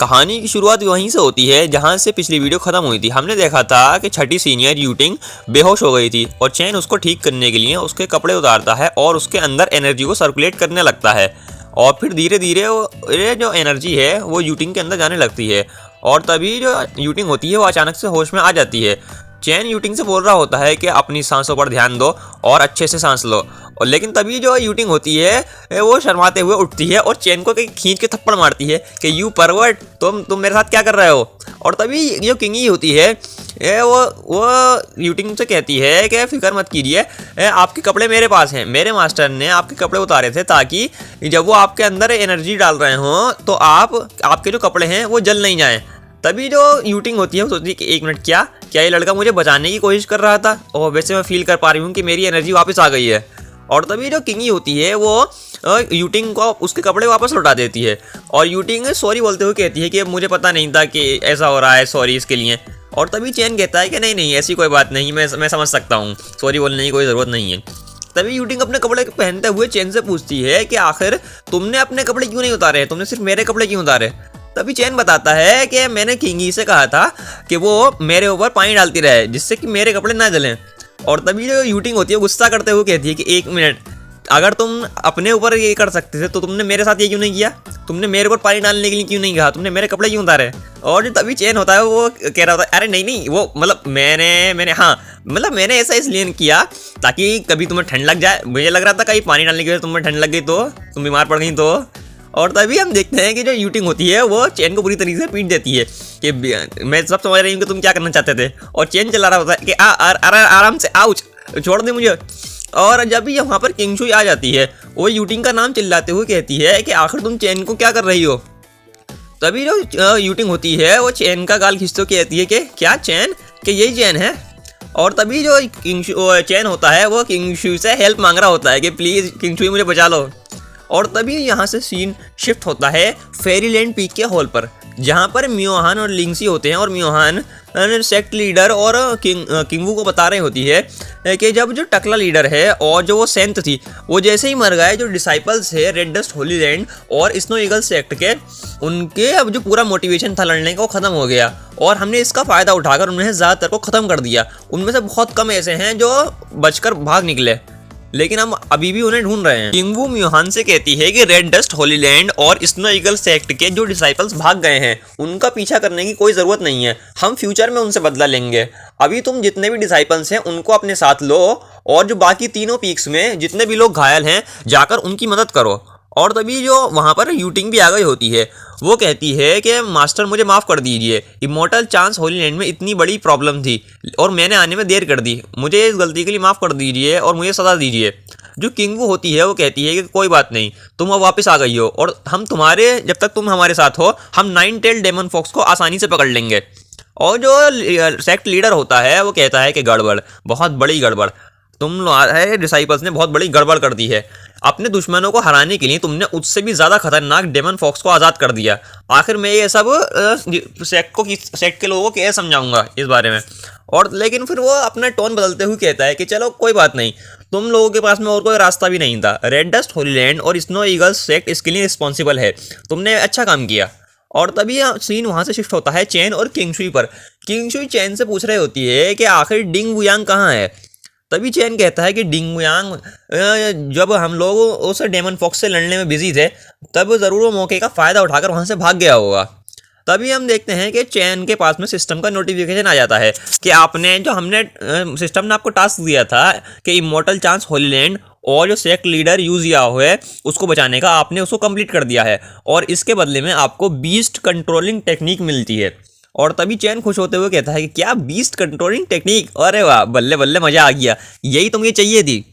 कहानी की शुरुआत वहीं से होती है जहां से पिछली वीडियो खत्म हुई थी। हमने देखा था कि छठी सीनियर यूटिंग बेहोश हो गई थी और चैन उसको ठीक करने के लिए उसके कपड़े उतारता है और उसके अंदर एनर्जी को सर्कुलेट करने लगता है और फिर धीरे धीरे ये जो एनर्जी है वो यूटिंग के अंदर जाने लगती है और तभी जो यूटिंग होती है वो अचानक से होश में आ जाती है। चैन यूटिंग से बोल रहा होता है कि अपनी सांसों पर ध्यान दो और अच्छे से सांस लो, और लेकिन तभी जो यूटिंग होती है वो शर्माते हुए उठती है और चैन को खींच के थप्पड़ मारती है कि यू परवर्ट, तुम मेरे साथ क्या कर रहे हो। और तभी जो किंगी होती है वो यूटिंग से कहती है कि फिक्र मत कीजिए, आपके कपड़े मेरे पास हैं, मेरे मास्टर ने आपके कपड़े उतारे थे ताकि जब वो आपके अंदर एनर्जी डाल रहे हों तो आपके जो कपड़े हैं वो जल नहीं जाएं। तभी जो यूटिंग होती है वो सोचती है कि एक मिनट, क्या ये लड़का मुझे बचाने की कोशिश कर रहा था, और वैसे मैं फील कर पा रही हूँ कि मेरी एनर्जी वापस आ गई है। और तभी जो किंगी होती है वो यूटिंग को उसके कपड़े वापस लौटा देती है और यूटिंग सॉरी बोलते हुए कहती है कि मुझे पता नहीं था कि ऐसा हो रहा है, सॉरी इसके लिए। और तभी चैन कहता है कि नहीं ऐसी कोई बात नहीं, मैं समझ सकता हूँ, सॉरी बोलने की कोई ज़रूरत नहीं है। तभी यूटिंग अपने कपड़े पहनते हुए चैन से पूछती है कि आखिर तुमने अपने कपड़े क्यों नहीं उतारे, तुमने सिर्फ मेरे कपड़े क्यों उतारे। तभी चैन बताता है कि मैंने किंगी से कहा था कि वो मेरे ऊपर पानी डालती रहे जिससे कि मेरे कपड़े ना जलें। और तभी जो यूटिंग होती है गुस्सा करते हुए कहती है कि एक मिनट, अगर तुम अपने ऊपर ये कर सकते थे तो तुमने मेरे साथ ये क्यों नहीं किया, तुमने मेरे ऊपर पानी डालने के लिए क्यों नहीं कहा, तुमने मेरे कपड़े क्यों उतारे। और जो तभी चैन होता है वो कह रहा होता है अरे नहीं वो मतलब मैंने ऐसा इसलिए किया ताकि कभी तुम्हें ठंड लग जाए, मुझे लग रहा था कहीं पानी डालने की वजह से तुम्हें ठंड लग गई तो तुम बीमार पड़ गई तो। और तभी हम देखते हैं कि जो यूटिंग होती है वो चैन को पूरी तरीके से पीट देती है कि मैं सब समझ रही हूँ कि तुम क्या करना चाहते थे। और चैन चला रहा होता है कि आराम से, आउच, छोड़ दे मुझे। और जब भी वहाँ पर किंगशुई आ जाती है वो यूटिंग का नाम चिल्लाते हुए कहती है कि आखिर तुम चैन को क्या कर रही हो। तभी जो यूटिंग होती है वो चैन का गाल खींचते हुए कहती है कि क्या चैन, कि यही चैन है। और तभी जो चैन होता है वो किंगशुई से हेल्प मांग रहा होता है कि प्लीज़ किंगशुई मुझे बचा लो। और तभी यहाँ से सीन शिफ्ट होता है फेरीलैंड पीक के हॉल पर जहाँ पर मियोहान और लिंगसी होते हैं। और मियोहान सेक्ट लीडर और किंगवू को बता रही होती है कि जब जो टकला लीडर है और जो वो सेंट थी वो जैसे ही मर गए, जो डिसाइपल्स है रेड डस्ट होली लैंड और स्नो ईगल सेक्ट के, उनके अब जो पूरा मोटिवेशन था लड़ने का वो ख़त्म हो गया और हमने इसका फ़ायदा उठाकर उन्हें ज़्यादातर को ख़त्म कर दिया। उनमें से बहुत कम ऐसे हैं जो बचकर भाग निकले, लेकिन हम अभी भी उन्हें ढूंढ रहे हैं। किंगवू मियोहान से कहती है कि रेड डस्ट होली लैंड और स्नो ईगल सेक्ट के जो डिसाइपल्स भाग गए हैं उनका पीछा करने की कोई ज़रूरत नहीं है, हम फ्यूचर में उनसे बदला लेंगे। अभी तुम जितने भी डिसाइपल्स हैं उनको अपने साथ लो और जो बाकी तीनों पीक्स में जितने भी लोग घायल हैं जाकर उनकी मदद करो। और तभी जो वहाँ पर यूटिंग भी आ गई होती है वो कहती है कि मास्टर मुझे माफ़ कर दीजिए, इमोर्टल चांस होली लैंड में इतनी बड़ी प्रॉब्लम थी और मैंने आने में देर कर दी, मुझे इस गलती के लिए माफ़ कर दीजिए और मुझे सज़ा दीजिए। जो किंगवू होती है वो कहती है कि कोई बात नहीं, तुम अब वापस आ गई हो और जब तक तुम हमारे साथ हो हम 9 टेल डेमन फॉक्स को आसानी से पकड़ लेंगे। और जो सेक्ट लीडर होता है वो कहता है कि गड़बड़, बहुत बड़ी गड़बड़, तुम डिसाइपल्स ने बहुत बड़ी गड़बड़ कर दी है। अपने दुश्मनों को हराने के लिए तुमने उससे भी ज़्यादा खतरनाक डेमन फॉक्स को आज़ाद कर दिया। आखिर मैं ये सब सेक्ट के लोगों को कैसे समझाऊंगा इस बारे में। और लेकिन फिर वो अपना टोन बदलते हुए कहता है कि चलो कोई बात नहीं, तुम लोगों के पास में और कोई रास्ता भी नहीं था, रेड डस्ट होली लैंड और स्नो ईगल सेक्ट इसके लिए रिस्पॉन्सिबल है, तुमने अच्छा काम किया। और तभी सीन वहाँ से शिफ्ट होता है चैन और किंगशुई पर। किंगशुई चैन से पूछ रही होती है कि आखिर डिंग वुयांग कहाँ है। तभी चैन कहता है कि डिंग वुयांग जब हम लोग उस डेमन फॉक्स से लड़ने में बिजी थे तब ज़रूर वो मौके का फ़ायदा उठाकर वहाँ से भाग गया होगा। तभी हम देखते हैं कि चैन के पास में सिस्टम का नोटिफिकेशन आ जाता है कि सिस्टम ने आपको टास्क दिया था कि इमोर्टल चांस होली लैंड और जो सेक्ट लीडर यूजिया है उसको बचाने का, आपने उसको कंप्लीट कर दिया है और इसके बदले में आपको बीस्ट कंट्रोलिंग टेक्निक मिलती है। और तभी चैन खुश होते हुए कहता है कि क्या बीस्ट कंट्रोलिंग टेक्निक, अरे वाह, बल्ले बल्ले मजा आ गया, यही तो मुझे चाहिए थी,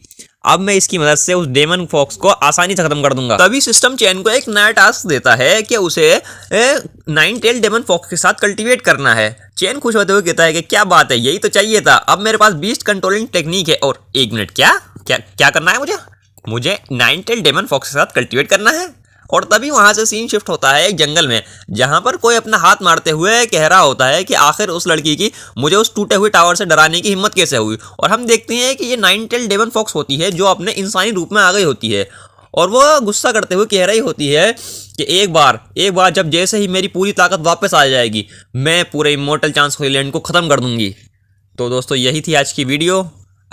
अब मैं इसकी मदद से उस डेमन फॉक्स को आसानी से खत्म कर दूंगा। तभी सिस्टम चैन को एक नया टास्क देता है कि उसे 9 टेल डेमन फॉक्स के साथ कल्टीवेट करना है। चैन खुश होते हुए कहता है कि क्या बात है, यही तो चाहिए था, अब मेरे पास बीस्ट कंट्रोलिंग टेक्निक है। और एक मिनट, क्या करना है मुझे 9 टेल डेमन फॉक्स के साथ कल्टीवेट करना है। और तभी वहाँ से सीन शिफ्ट होता है एक जंगल में जहाँ पर कोई अपना हाथ मारते हुए कह रहा होता है कि आखिर उस लड़की की मुझे उस टूटे हुए टावर से डराने की हिम्मत कैसे हुई। और हम देखते हैं कि ये 9 टेल डेमन फॉक्स होती है जो अपने इंसानी रूप में आ गई होती है और वो गुस्सा करते हुए कह रही होती है कि एक बार जब जैसे ही मेरी पूरी ताकत वापस आ जाएगी मैं पूरे इमोर्टल चांस होयलैंड को ख़त्म कर दूंगी। तो दोस्तों यही थी आज की वीडियो।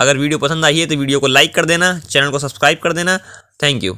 अगर वीडियो पसंद आई है तो वीडियो को लाइक कर देना, चैनल को सब्सक्राइब कर देना। Thank you.